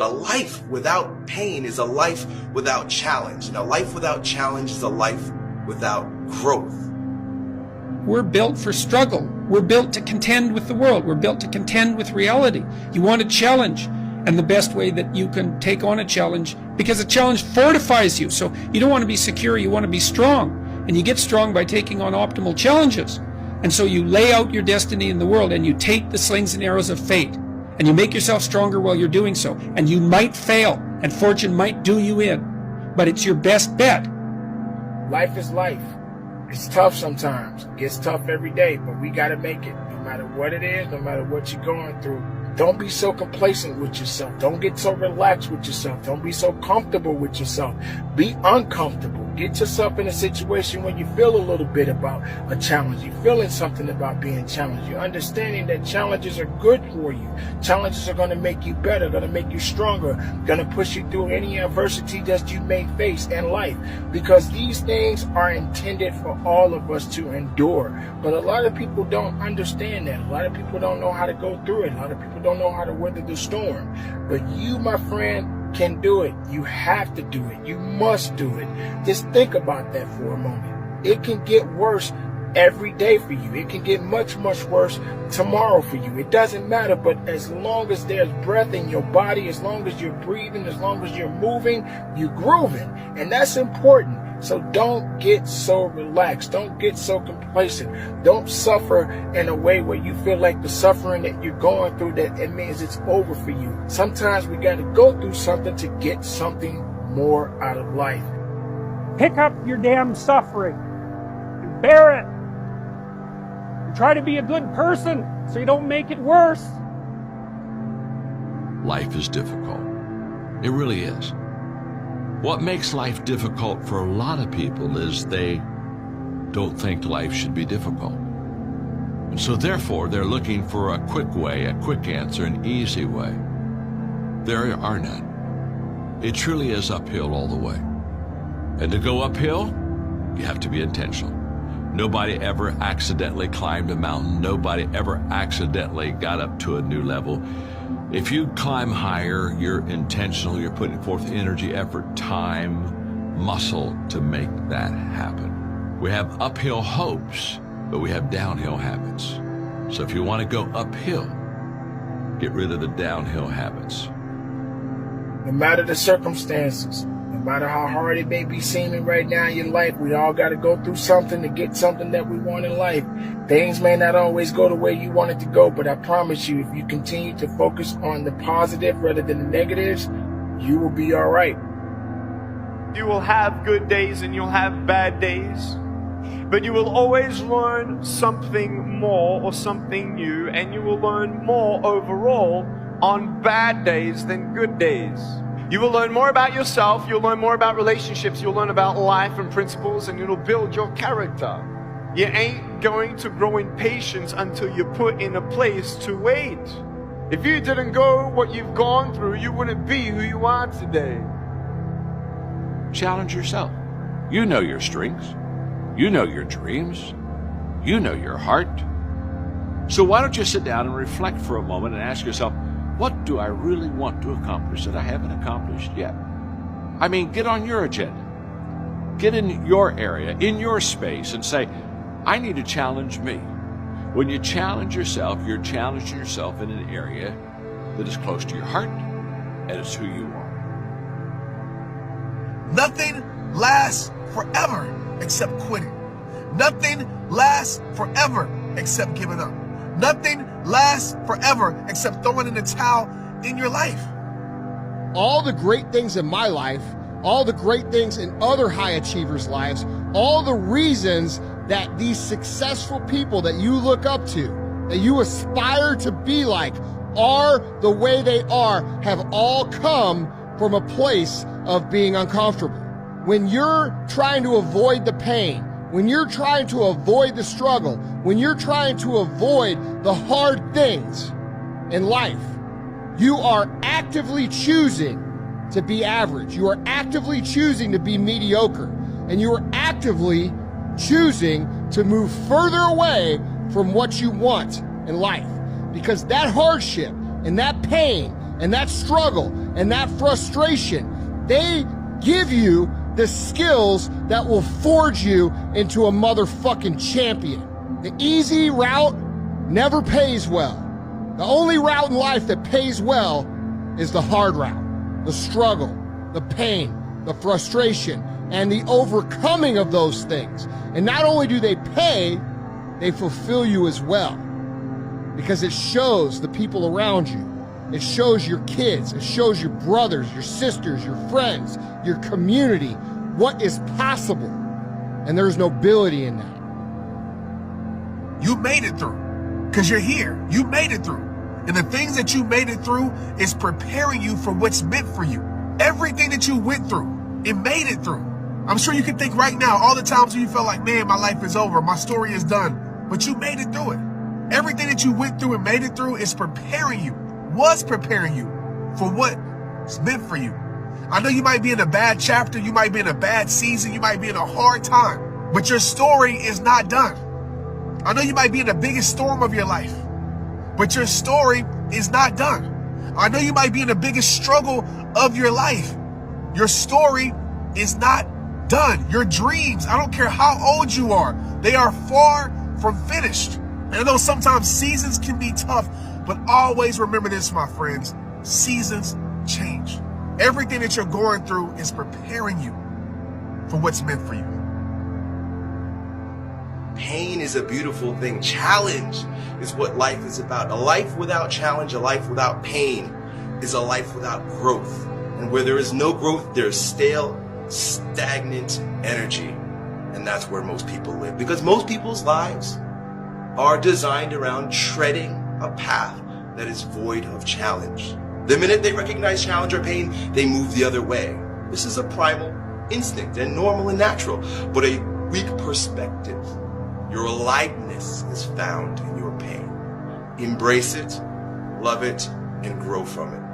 A life without pain is a life without challenge. And a life without challenge is a life without growth. We're built for struggle. We're built to contend with the world. We're built to contend with reality. You want a challenge. And the best way that you can take on a challenge, because a challenge fortifies you. So you don't want to be secure, you want to be strong. And you get strong by taking on optimal challenges. And so you lay out your destiny in the world and you take the slings and arrows of fate. And you make yourself stronger while you're doing so. And you might fail, and fortune might do you in. But it's your best bet. Life is life. It's tough sometimes. It gets tough every day, but we got to make it. No matter what it is, no matter what you're going through. Don't be so complacent with yourself. Don't get so relaxed with yourself. Don't be so comfortable with yourself. Be uncomfortable. Get yourself in a situation where you feel a little bit about a challenge. You're feeling something about being challenged. You're understanding that challenges are good for you. Challenges are going to make you better, going to make you stronger, going to push you through any adversity that you may face in life. Because these things are intended for all of us to endure. But a lot of people don't understand that. A lot of people don't know how to go through it. A lot of people don't know how to weather the storm. But you, my friend, can do it. You have to do it. You must do it. Just think about that for a moment. It can get worse every day for you. It can get much, much worse tomorrow for you. It doesn't matter, but as long as there's breath in your body, as long as you're breathing, as long as you're moving, you're grooving. And that's important. So don't get so relaxed. Don't get so complacent. Don't suffer in a way where you feel like the suffering that you're going through, that it means it's over for you. Sometimes we got to go through something to get something more out of life. Pick up your damn suffering and bear it. And try to be a good person so you don't make it worse. Life is difficult. It really is. What makes life difficult for a lot of people is they don't think life should be difficult. And so therefore, they're looking for a quick way, a quick answer, an easy way. There are none. It truly is uphill all the way. And to go uphill, you have to be intentional. Nobody ever accidentally climbed a mountain. Nobody ever accidentally got up to a new level. If you climb higher, you're intentional, you're putting forth energy, effort, time, muscle to make that happen. We have uphill hopes, but we have downhill habits. So if you want to go uphill, get rid of the downhill habits. No matter the circumstances, no matter how hard it may be seeming right now in your life, we all got to go through something to get something that we want in life. Things may not always go the way you want it to go, but I promise you, if you continue to focus on the positive rather than the negatives, you will be all right. You will have good days and you'll have bad days, but you will always learn something more or something new, and you will learn more overall on bad days than good days. You will learn more about yourself, you'll learn more about relationships, you'll learn about life and principles, and it'll build your character. You ain't going to grow in patience until you're put in a place to wait. If you didn't go what you've gone through, you wouldn't be who you are today. Challenge yourself. You know your strengths. You know your dreams. You know your heart. So why don't you sit down and reflect for a moment and ask yourself, what do I really want to accomplish that I haven't accomplished yet? I mean, get on your agenda. Get in your area, in your space, and say, I need to challenge me. When you challenge yourself, you're challenging yourself in an area that is close to your heart, and it's who you are. Nothing lasts forever except quitting. Nothing lasts forever except giving up. Nothing lasts forever except throwing in the towel in your life. All the great things in my life, all the great things in other high achievers' lives, all the reasons that these successful people that you look up to, that you aspire to be like, are the way they are, have all come from a place of being uncomfortable. When you're trying to avoid the pain, when you're trying to avoid the struggle, when you're trying to avoid the hard things in life, you are actively choosing to be average. You are actively choosing to be mediocre. And you are actively choosing to move further away from what you want in life. Because that hardship and that pain and that struggle and that frustration, they give you the skills that will forge you into a motherfucking champion. The easy route never pays well. The only route in life that pays well is the hard route, the struggle, the pain, the frustration, and the overcoming of those things. And not only do they pay, they fulfill you as well, because it shows the people around you. It shows your kids, it shows your brothers, your sisters, your friends, your community, what is possible. And there's nobility in that. You made it through because you're here. You made it through. And the things that you made it through is preparing you for what's meant for you. Everything that you went through, it made it through. I'm sure you can think right now, all the times when you felt like, man, my life is over, my story is done, but you made it through it. Everything that you went through and made it through is preparing you, was preparing you for what's meant for you. I know you might be in a bad chapter, you might be in a bad season, you might be in a hard time, but your story is not done. I know you might be in the biggest storm of your life, but your story is not done. I know you might be in the biggest struggle of your life. Your story is not done. Your dreams, I don't care how old you are, they are far from finished. And I know sometimes seasons can be tough, but always remember this, my friends, seasons change. Everything that you're going through is preparing you for what's meant for you. Pain is a beautiful thing. Challenge is what life is about. A life without challenge, a life without pain is a life without growth. And where there is no growth, there is stale, stagnant energy. And that's where most people live. Because most people's lives are designed around treading a path that is void of challenge. The minute they recognize challenge or pain, they move the other way. This is a primal instinct and normal and natural, but a weak perspective. Your aliveness is found in your pain. Embrace it, love it, and grow from it.